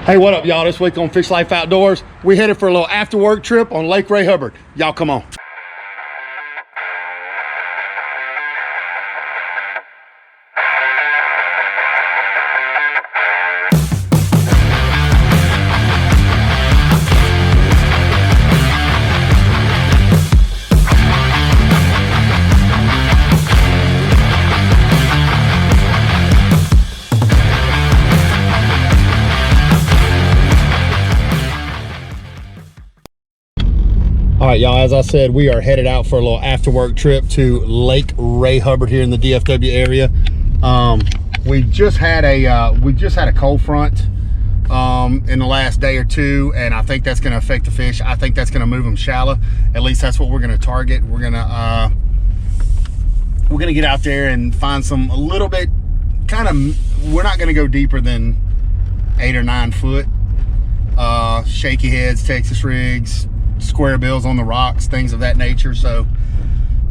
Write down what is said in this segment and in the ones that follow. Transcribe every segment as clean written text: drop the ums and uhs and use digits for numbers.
Hey, what up, y'all? This week on Fish Life Outdoors, we headed for a little after work trip on Lake Ray Hubbard. Y'all come on. All right, y'all, as I said, we are headed out for a little after work trip to Lake Ray Hubbard here in the DFW area. We just had a cold front in the last day or two, and I think that's going to affect the fish. I think that's going to move them shallow. At least that's what we're going to target. We're going to get out there and find some a little bit we're not going to go deeper than 8 or 9 foot. Shaky heads, Texas rigs, square bills on the rocks, things of that nature. So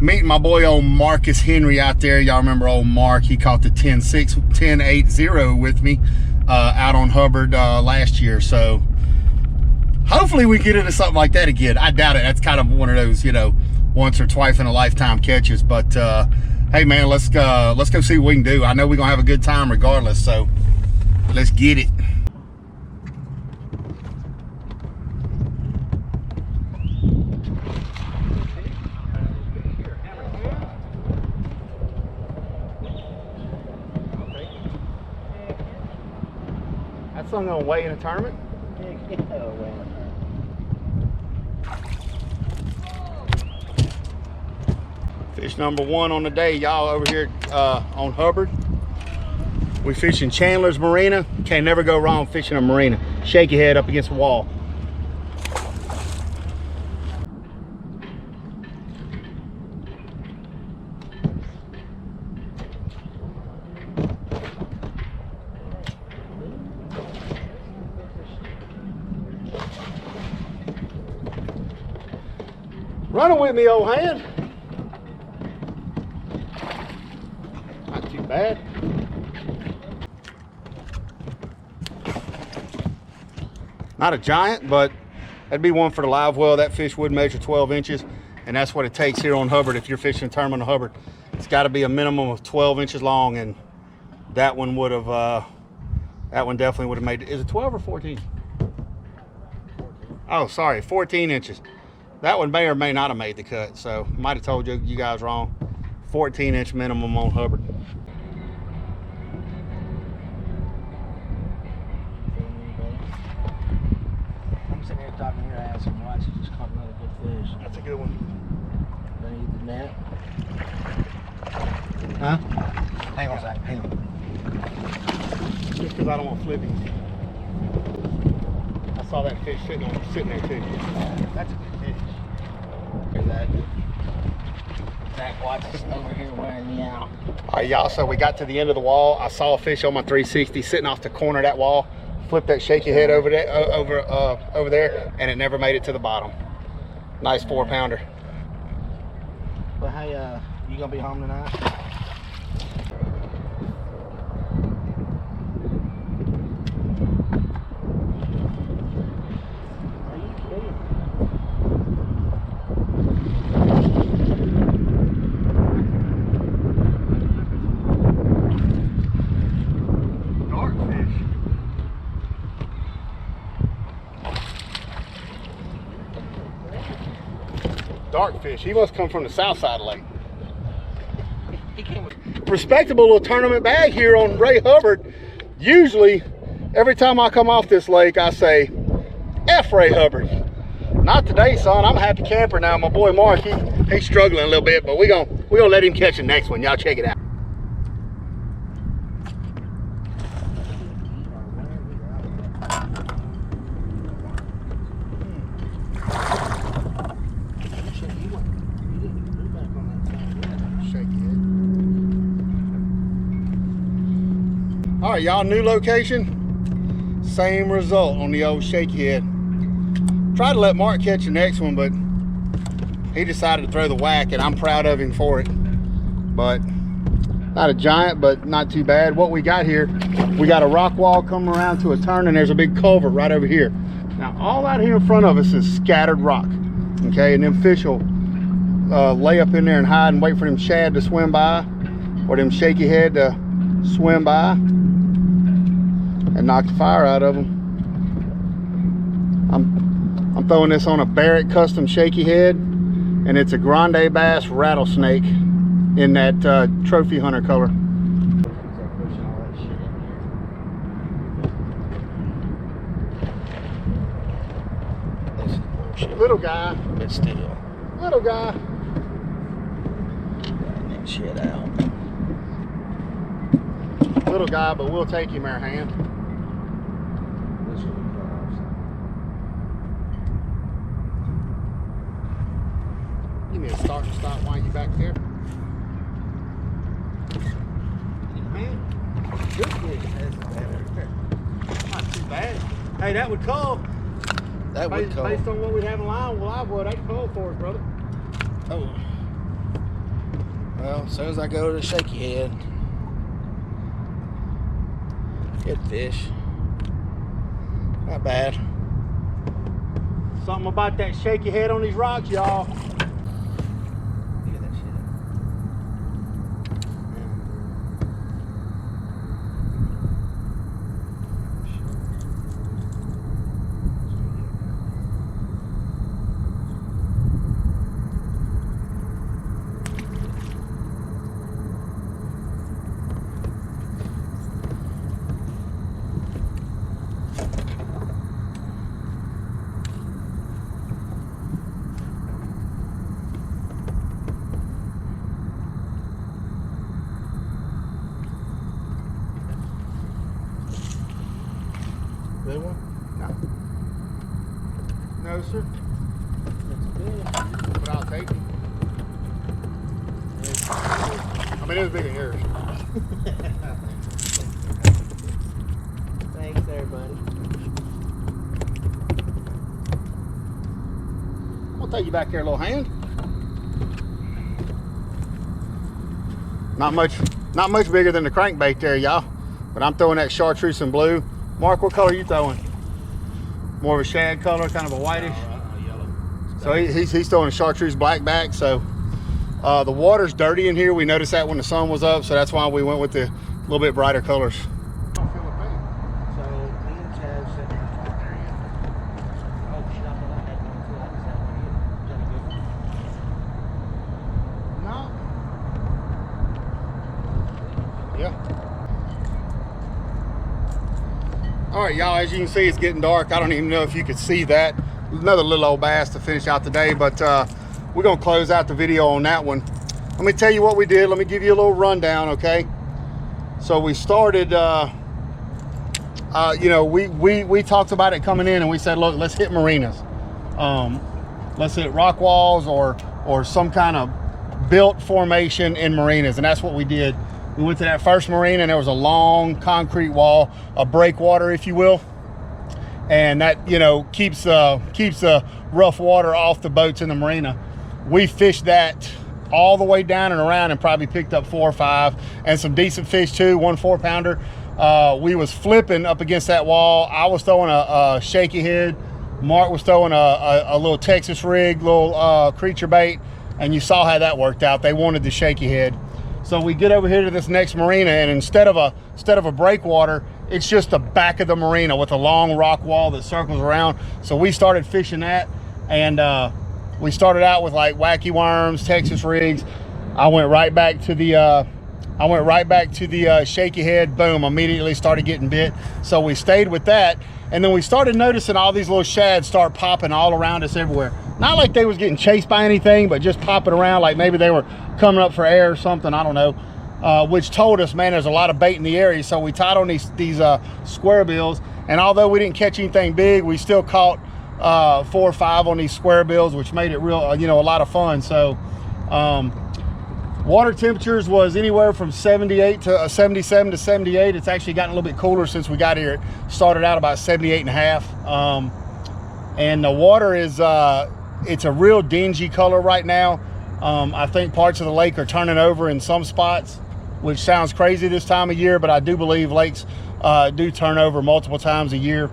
meeting my boy old Marcus Henry out there. Y'all remember old Mark? He caught the 10.80 with me out on Hubbard last year. So hopefully we get into something like that again. I doubt it. That's kind of one of those, you know, once or twice in a lifetime catches. But hey man, let's go see what we can do. I know we're gonna have a good time regardless, so let's get it. That's something gonna weigh in a tournament? Fish number 1 on the day, y'all, over here on Hubbard. We fishing Chandler's Marina. Can't never go wrong fishing a marina. Shake your head up against the wall. Running with me, old hand. Not too bad. Not a giant, but that'd be one for the live well. That fish would measure 12 inches, and that's what it takes here on Hubbard. If you're fishing a tournament on Hubbard, it's got to be a minimum of 12 inches long, and that one would have, that one definitely would have made it. Is it 12 or 14? Oh, sorry, 14 inches. That one may or may not have made the cut, so might have told you guys wrong. 14-inch minimum on Hubbard. I'm sitting here talking your ass and watch you just caught another good fish. That's a good one. Gonna eat the net. Huh? Hang on a second, hang on. Just because I don't want flipping. I saw that fish sitting there too. That's a good fish. Here's that. Zach watches over here wearing me out. All right, y'all, so we got to the end of the wall. I saw a fish on my 360 sitting off the corner of that wall. Flipped that shaky head over there, over there, and it never made it to the bottom. Nice 4-pounder. But hey, you gonna be home tonight? Dark fish. He must come from the south side of the lake. Respectable little tournament bag here on Ray Hubbard. Usually, every time I come off this lake, I say, F Ray Hubbard. Not today, son. I'm a happy camper now. My boy Mark, he's struggling a little bit, but we're gonna let him catch the next one. Y'all check it out. All right, y'all, new location, same result on the old shaky head. Tried to let Mark catch the next one, but he decided to throw the whack, and I'm proud of him for it. But not a giant, but not too bad. What we got here We got a rock wall coming around to a turn, and there's a big culvert right over here. Now, all out here in front of us is scattered rock, okay? And them fish will lay up in there and hide and wait for them shad to swim by, or them shaky head to swim by and knock the fire out of them. I'm throwing this on a Barrett custom shaky head, and it's a grande bass rattlesnake in that trophy hunter color. Little guy. But still. Little guy. That shit out. Little guy, but we'll take him, our hand. Give me a start and stop while you back there. Man, good fish. That's better. Not too bad. Hey, that would call. That would call. Based on what we have in line, well, I would. I'd call for it, brother. Oh. Well, as soon as I go to the shaky head. Good fish. Not bad. Something about that shaky head on these rocks, y'all. Look at that shit. Good one? No, sir. That's good. But I'll take it. I mean, it was bigger than yours. Thanks there, buddy. I'm gonna take you back there, little hand. Not much bigger than the crankbait there, y'all. But I'm throwing that chartreuse and blue. Mark, what color are you throwing? More of a shad color, kind of a whitish. Yellow. So he's throwing a chartreuse black back. So the water's dirty in here. We noticed that when the sun was up, so that's why we went with the little bit brighter colors. So me and Chad sitting there talking. Oh shit, I thought I had one too. I just had one here. Is that a good one? No. Yeah. All right, y'all, as you can see, it's getting dark. I don't even know if you could see that. Another little old bass to finish out the day, but we're gonna close out the video on that one. Let me tell you what we did. Let me give you a little rundown, okay? So we started, you know, we talked about it coming in, and we said, look, let's hit marinas. Let's hit rock walls or some kind of built formation in marinas, and that's what we did. We went to that first marina, and there was a long concrete wall, a breakwater, if you will, and that, you know, keeps the rough water off the boats in the marina. We fished that all the way down and around, and probably picked up 4 or 5 and some decent fish too. 1 4-pounder. We was flipping up against that wall. I was throwing a shaky head. Mark was throwing a little Texas rig, little creature bait, and you saw how that worked out. They wanted the shaky head. So we get over here to this next marina, and instead of a breakwater, it's just the back of the marina with a long rock wall that circles around. So we started fishing that, and we started out with like wacky worms, Texas rigs. I went right back to the shaky head. Boom, immediately started getting bit. So we stayed with that, and then we started noticing all these little shads start popping all around us everywhere. Not like they was getting chased by anything, but just popping around like maybe they were coming up for air or something, I don't know. Which told us, man, there's a lot of bait in the area. So we tied on these square bills, and although we didn't catch anything big, we still caught 4 or 5 on these square bills, which made it real, you know, a lot of fun. So water temperatures was anywhere from 77 to 78. It's actually gotten a little bit cooler since we got here. It started out about 78.5. And the water is it's a real dingy color right now. I think parts of the lake are turning over in some spots, which sounds crazy this time of year, but I do believe lakes do turn over multiple times a year.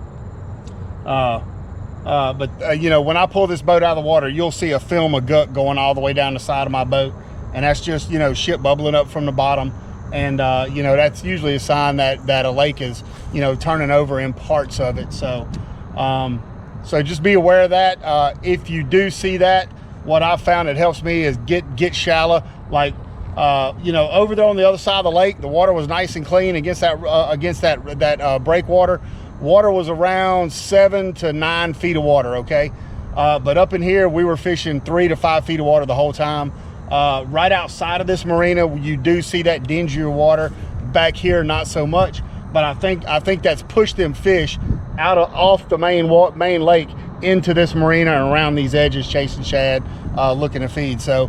You know, when I pull this boat out of the water, you'll see a film of gut going all the way down the side of my boat, and that's just, you know, shit bubbling up from the bottom. And you know, that's usually a sign that a lake is, you know, turning over in parts of it. So so just be aware of that. If you do see that, what I've found that helps me is get shallow. Like you know, over there on the other side of the lake, the water was nice and clean against that breakwater. Water was around 7 to 9 feet of water, okay? But up in here, we were fishing 3 to 5 feet of water the whole time. Right outside of this marina, you do see that dingier water. Back here, not so much. But I think that's pushed them fish off the main lake into this marina and around these edges, chasing shad, looking to feed. So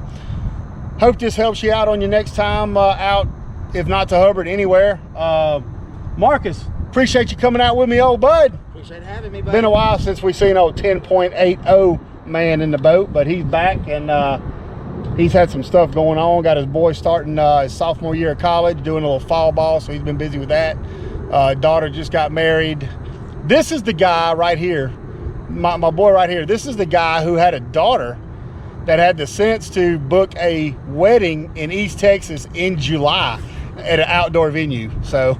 hope this helps you out on your next time out, if not to Hubbard, anywhere. Marcus, appreciate you coming out with me, old bud. Appreciate having me, bud. Been a while since we seen old 10.80 man in the boat, but he's back, and he's had some stuff going on. Got his boy starting his sophomore year of college, doing a little fall ball, so he's been busy with that. Daughter just got married. This is the guy right here, my boy right here. This is the guy who had a daughter that had the sense to book a wedding in East Texas in July at an outdoor venue. So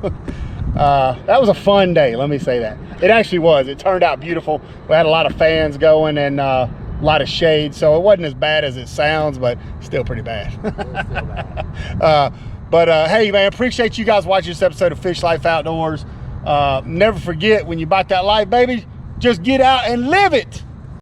that was a fun day, let me say that. It actually was. It turned out beautiful. We had a lot of fans going and a lot of shade, so it wasn't as bad as it sounds, but still pretty bad. Still bad. Hey man, appreciate you guys watching this episode of Fish Life Outdoors. Never forget, when you bite that life, baby, just get out and live it.